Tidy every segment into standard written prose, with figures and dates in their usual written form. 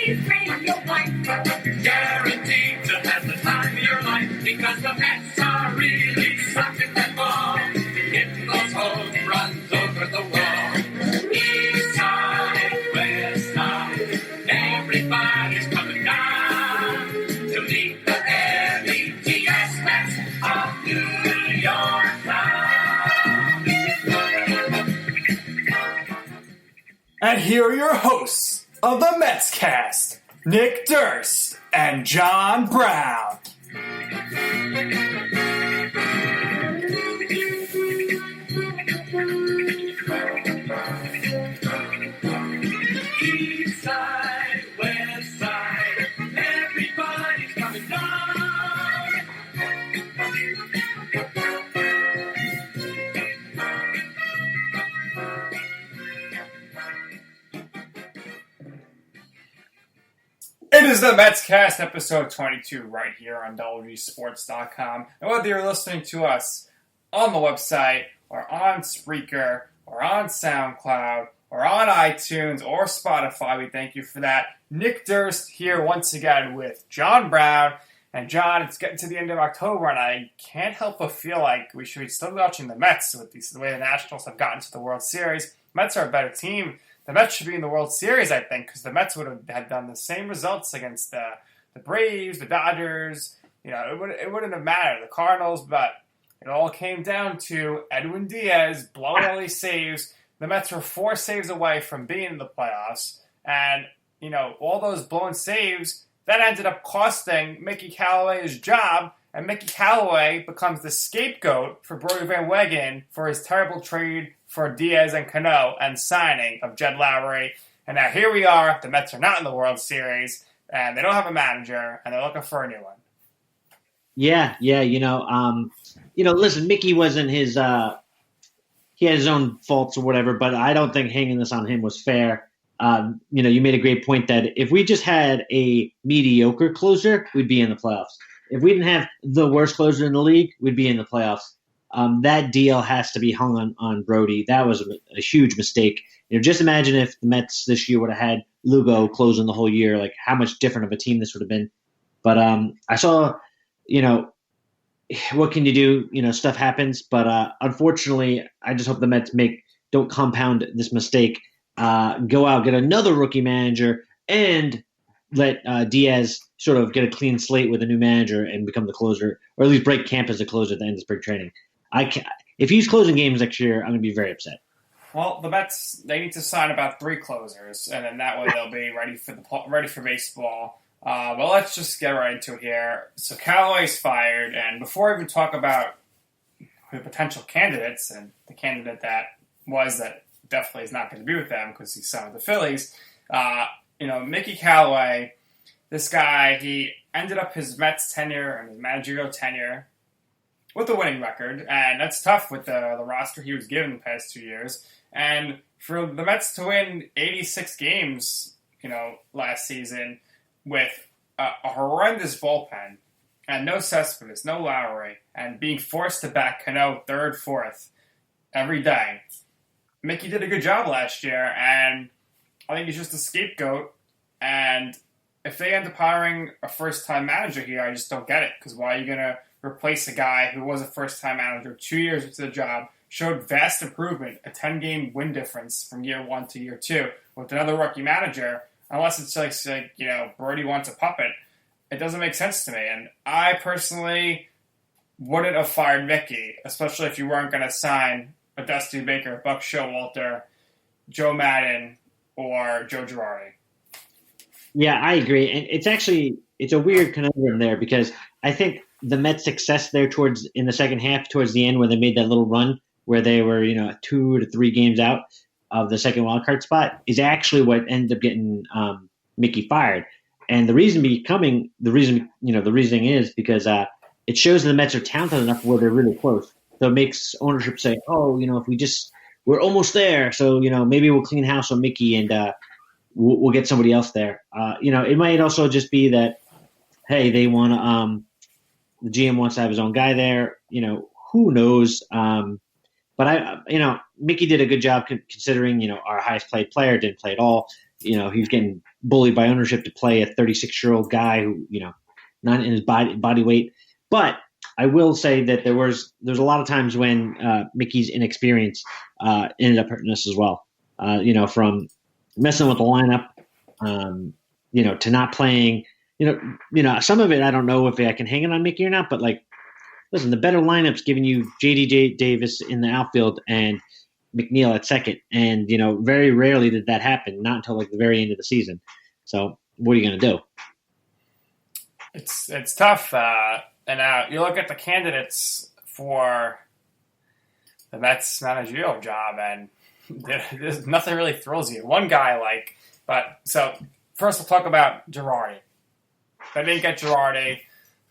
Please bring your wife. You're guaranteed to have the time of your life because the Mets are really something that ball. Hit those home runs over the wall. East side, west side, everybody's coming down to meet the METS Mets of New York town. And here are your hosts of the MetsCast, Nick Durst and John Brown. East side, west side, everybody's coming down. It is the MetsCast, episode 22, right here on WGSports.com. And whether you're listening to us on the website, or on Spreaker, or on SoundCloud, or on iTunes, or Spotify, we thank you for that. Nick Durst here once again with John Brown. And John, it's getting to the end of October, and I can't help but feel like we should be still watching the Mets with the way the Nationals have gotten to the World Series. Mets are a better team. The Mets should be in the World Series, I think, because the Mets would have had done the same results against the Braves, the Dodgers. You know, it wouldn't have mattered. The Cardinals, but it all came down to Edwin Diaz blowing all these saves. The Mets were 4 saves away from being in the playoffs. And, you know, all those blown saves, that ended up costing Mickey Callaway his job. And Mickey Callaway becomes the scapegoat for Brodie Van Wegen for his terrible trade for Diaz and Cano and signing of Jed Lowrie. And now here we are. The Mets are not in the World Series, and they don't have a manager, and they're looking for a new one. Yeah. Listen, Mickey wasn't his. He had his own faults or whatever, but I don't think hanging this on him was fair. You made a great point that if we just had a mediocre closer, we'd be in the playoffs. If we didn't have the worst closer in the league, we'd be in the playoffs. That deal has to be hung on Brodie. That was a huge mistake. Just imagine if the Mets this year would have had Lugo closing the whole year, like how much different of a team this would have been. But I saw, what can you do? Stuff happens. But unfortunately, I just hope the Mets don't compound this mistake. Go out, get another rookie manager, and let Diaz sort of get a clean slate with a new manager and become the closer, or at least break camp as a closer at the end of spring training. If he's closing games next year, I'm going to be very upset. Well, the Mets, they need to sign about 3 closers, and then that way they'll be ready for baseball. Well, let's just get right into it here. So Callaways fired, and before I even talk about the potential candidates, and the candidate that definitely is not going to be with them because he's signed with the Phillies, Mickey Callaway, this guy, he ended up his Mets tenure and his managerial tenure with a winning record, and that's tough with the roster he was given the past 2 years. And for the Mets to win 86 games, last season with a horrendous bullpen and no Cespedes, no Lowrie, and being forced to back Cano third, fourth every day, Mickey did a good job last year, and I think he's just a scapegoat. And if they end up hiring a first-time manager here, I just don't get it. Because why are you going to replace a guy who was a first-time manager 2 years into the job, showed vast improvement, a 10-game win difference from year 1 to year 2, with another rookie manager, unless it's like Brodie wants a puppet. It doesn't make sense to me. And I personally wouldn't have fired Mickey, especially if you weren't going to sign a Dusty Baker, Buck Showalter, Joe Maddon, or Joe Girardi. Yeah, I agree. And it's a weird conundrum there because I think the Mets' success there in the second half, towards the end, when they made that little run where they were, 2 to 3 games out of the second wildcard spot, is actually what ended up getting Mickey fired. And the reasoning is because it shows that the Mets are talented enough where they're really close. So it makes ownership say, if we're almost there, so, maybe we'll clean house on Mickey and we'll get somebody else there. It might also just be that, hey, they want to the GM wants to have his own guy there. Who knows? But Mickey did a good job considering, our highest paid player didn't play at all. He's getting bullied by ownership to play a 36-year-old guy who, not in his body weight. But I will say that there's a lot of times when Mickey's inexperience ended up hurting us as well. From messing with the lineup, to not playing. Some of it I don't know if I can hang it on Mickey or not. But listen, the better lineup's giving you J.D. Davis in the outfield and McNeil at second, and very rarely did that happen. Not until the very end of the season. So what are you going to do? It's tough. And you look at the candidates for the Mets managerial job, and there's nothing really thrills you. One guy so first we'll talk about Girardi. They didn't get Girardi.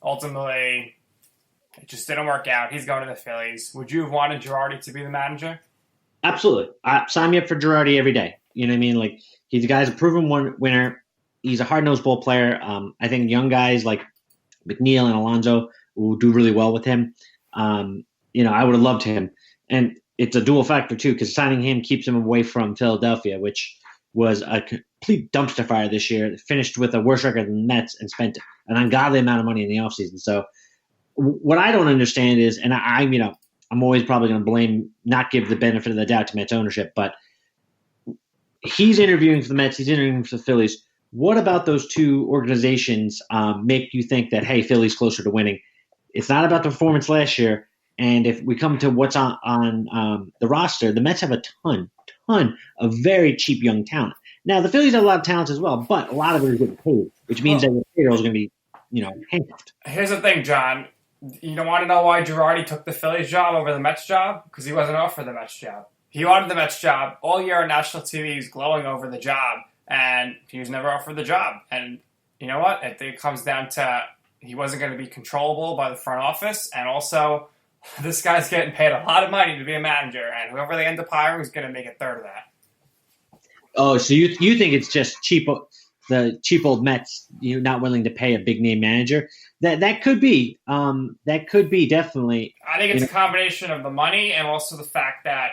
Ultimately, it just didn't work out. He's going to the Phillies. Would you have wanted Girardi to be the manager? Absolutely. Sign me up for Girardi every day. You know what I mean? He's a guy's a proven winner. He's a hard-nosed ball player. I think young guys like McNeil and Alonso will do really well with him. I would have loved him. And it's a dual factor, too, because signing him keeps him away from Philadelphia, which was a complete dumpster fire this year. Finished with a worse record than the Mets and spent an ungodly amount of money in the offseason. So what I don't understand is, and I'm always probably going to not give the benefit of the doubt to Mets ownership, but he's interviewing for the Mets, he's interviewing for the Phillies. What about those two organizations make you think that, hey, Philly's closer to winning? It's not about the performance last year. And if we come to what's on the roster, the Mets have a ton of very cheap young talent. Now, the Phillies have a lot of talent as well, but a lot of it is getting paid, which means that the payroll is going to be, handcuffed. Here's the thing, John. You don't want to know why Girardi took the Phillies job over the Mets job? Because he wasn't offered the Mets job. He wanted the Mets job. All year on national TV, he's glowing over the job. And he was never offered the job. And you know what? It comes down to he wasn't going to be controllable by the front office. And also, this guy's getting paid a lot of money to be a manager. And whoever they end up hiring is going to make a third of that. Oh, so you think it's just the cheap old Mets, not willing to pay a big-name manager? That could be. That could be, definitely. I think it's a combination of the money and also the fact that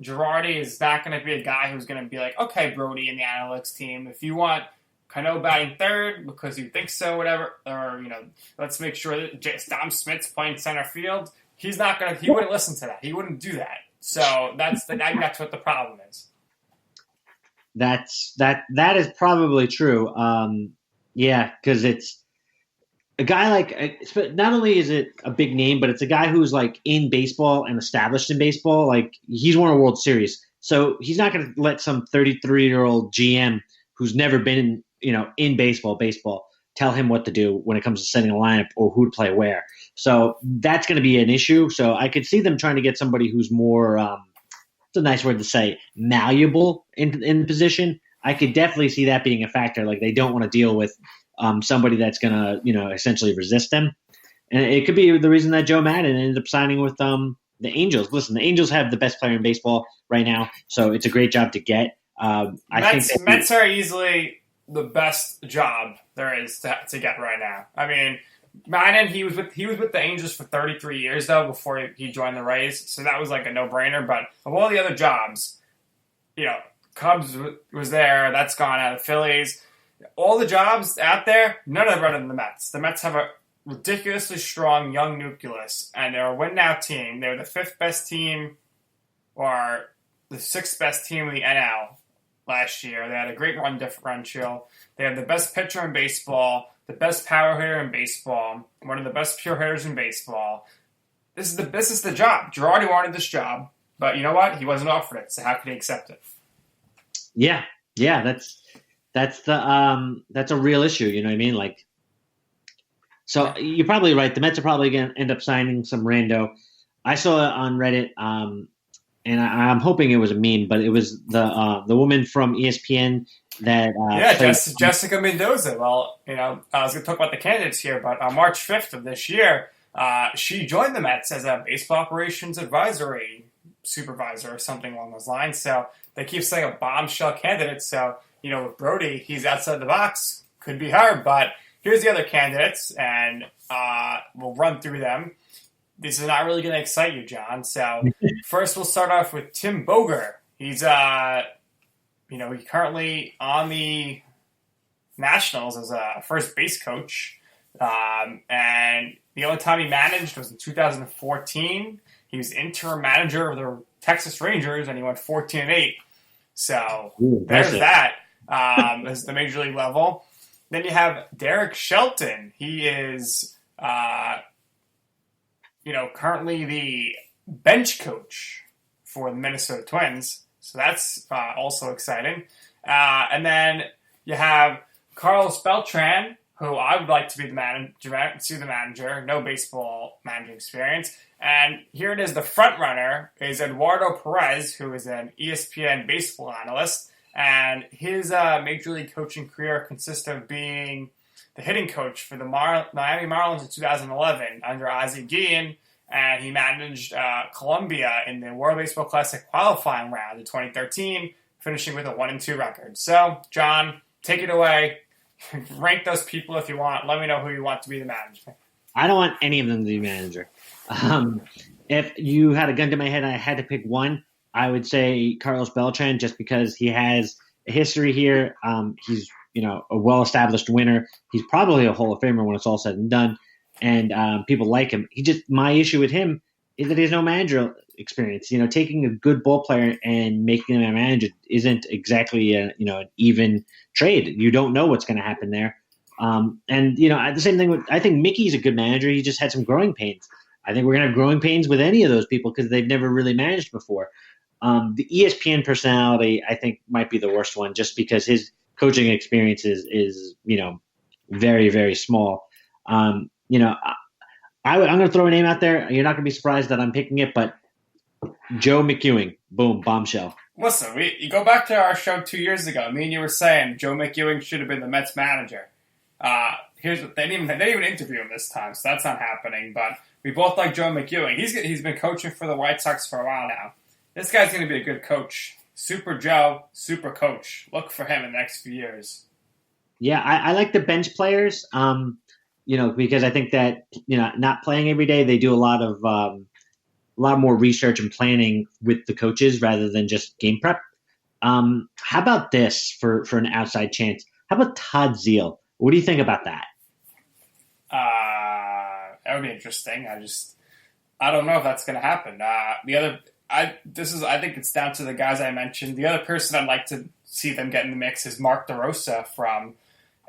Girardi is not going to be a guy who's going to be like, okay, Brody and the analytics team, if you want Cano batting third because you think so, whatever, or, let's make sure that Dom Smith's playing center field. He wouldn't listen to that. He wouldn't do that. So I think that's what the problem is. That is probably true. Because it's a guy not only is it a big name, but it's a guy who's in baseball and established in baseball. He's won a World Series, so he's not going to let some 33-year-old GM who's never been in baseball tell him what to do when it comes to setting a lineup or who to play where. So that's going to be an issue. So I could see them trying to get somebody who's more it's a nice word to say, malleable in the position. I could definitely see that being a factor. They don't want to deal with somebody that's going to, essentially resist them. And it could be the reason that Joe Maddon ended up signing with the Angels. Listen, the Angels have the best player in baseball right now, so it's a great job to get. Mets are easily the best job there is to get right now. I mean, Maddon, he was with the Angels for 33 years, though, before he joined the Rays, so that was a no-brainer. But of all the other jobs, Cubs was there, that's gone out of the Phillies. All the jobs out there, none of them better than the Mets. The Mets have a ridiculously strong young nucleus, and they're a win-now team. They were the fifth best team, or the sixth best team in the NL last year. They had a great run differential. They have the best pitcher in baseball, the best power hitter in baseball, one of the best pure hitters in baseball. This is the job. Girardi wanted this job, but you know what? He wasn't offered it, so how could he accept it? Yeah, that's a real issue. You know what I mean? So you're probably right. The Mets are probably going to end up signing some rando. I saw it on Reddit, and I'm hoping it was a meme, but it was the woman from ESPN that Jessica Mendoza. Well, I was going to talk about the candidates here, but on March 5th of this year, she joined the Mets as a baseball operations advisory supervisor or something along those lines. So they keep saying a bombshell candidate. So with Brody, he's outside the box. Could be her, but here's the other candidates, and we'll run through them. This is not really going to excite you, John. So first we'll start off with Tim Boger. He's, he's currently on the Nationals as a first base coach. And the only time he managed was in 2014. He was interim manager of the Texas Rangers, and he went 14-8. So there's that as the major league level. Then you have Derek Shelton. He is, currently the bench coach for the Minnesota Twins. So that's also exciting. And then you have Carlos Beltran, who I would like to be the manager, no baseball managing experience. And here it is, the front runner is Eduardo Perez, who is an ESPN baseball analyst. And his major league coaching career consists of being the hitting coach for the Miami Marlins in 2011 under Ozzie Guillen. And he managed Colombia in the World Baseball Classic qualifying round in 2013, finishing with a 1-2 record. So, John, take it away. Rank those people if you want. Let me know who you want to be the manager. I don't want any of them to be manager. If you had a gun to my head and I had to pick one, I would say Carlos Beltran, just because he has a history here. He's a well-established winner. He's probably a Hall of Famer when it's all said and done, and people like him. My issue with him is that he has no manager experience. Taking a good ball player and making him a manager isn't exactly an even trade. You don't know what's going to happen there. The same thing I think Mickey's a good manager. He just had some growing pains. I think we're going to have growing pains with any of those people because they've never really managed before. The ESPN personality, I think, might be the worst one just because his coaching experience is very, very small. I'm going to throw a name out there. You're not going to be surprised that I'm picking it, but Joe McEwing. Boom, bombshell. Listen, you go back to our show 2 years ago. Me and you were saying Joe McEwing should have been the Mets manager. They didn't even interview him this time, so that's not happening. But we both like Joe McEwing. He's been coaching for the White Sox for a while now. This guy's going to be a good coach. Super Joe, super coach. Look for him in the next few years. Yeah, I like the bench players. Because I think that not playing every day, they do a lot more research and planning with the coaches rather than just game prep. How about this for an outside chance? How about Todd Zeile? What do you think about that? That would be interesting. I don't know if that's going to happen. I think it's down to the guys I mentioned. The other person I'd like to see them get in the mix is Mark DeRosa from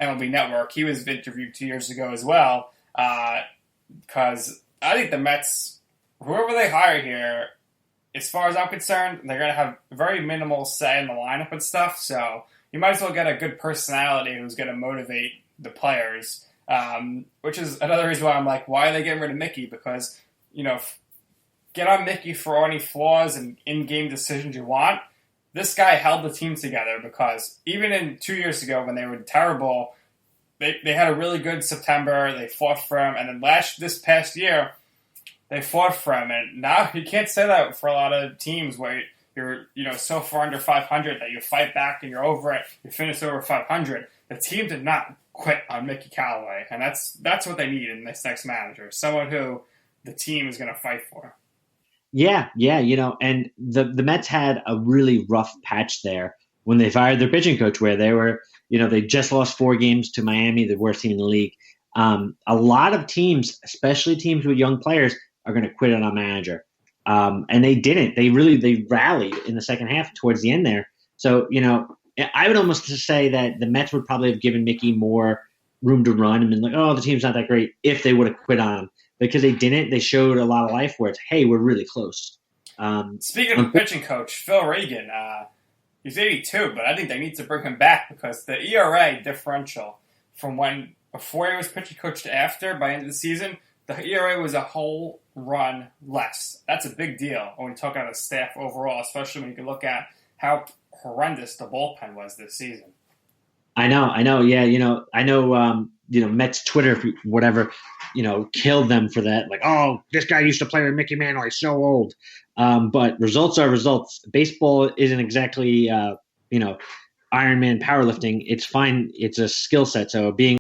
MLB Network. He was interviewed 2 years ago as well. Because I think the Mets, whoever they hire here, as far as I'm concerned, they're going to have very minimal say in the lineup and stuff. So you might as well get a good personality who's going to motivate the players. Which is another reason why I'm like, why are they getting rid of Mickey? Because, get on Mickey for any flaws and in-game decisions you want. This guy held the team together because even in 2 years ago when they were terrible, they had a really good September. They fought for him. And then this past year, they fought for him. And now you can't say that for a lot of teams where you're so far under 500 that you fight back and you're over it. You finish over 500. The team did not quit on Mickey Callaway. And that's what they need in this next manager. Someone who the team is going to fight for. Yeah, and the Mets had a really rough patch there when they fired their pitching coach where they were, they just lost 4 games to Miami, the worst team in the league. A lot of teams, especially teams with young players, are going to quit on a manager. And they didn't. They rallied in the second half towards the end there. So, I would almost say that the Mets would probably have given Mickey more room to run and been like, oh, the team's not that great if they would have quit on him. Because they didn't, they showed a lot of life where it's, hey, we're really close. Speaking of pitching coach, Phil Reagan, he's 82, but I think they need to bring him back because the ERA differential from before he was pitching coach to after, by the end of the season, the ERA was a whole run less. That's a big deal when we talk about the staff overall, especially when you can look at how horrendous the bullpen was this season. I know. Yeah, I know, Mets Twitter, whatever, killed them for that. Like, oh, this guy used to play with Mickey Mantle. He's so old. But results are results. Baseball isn't exactly, Iron Man powerlifting. It's fine. It's a skill set. So being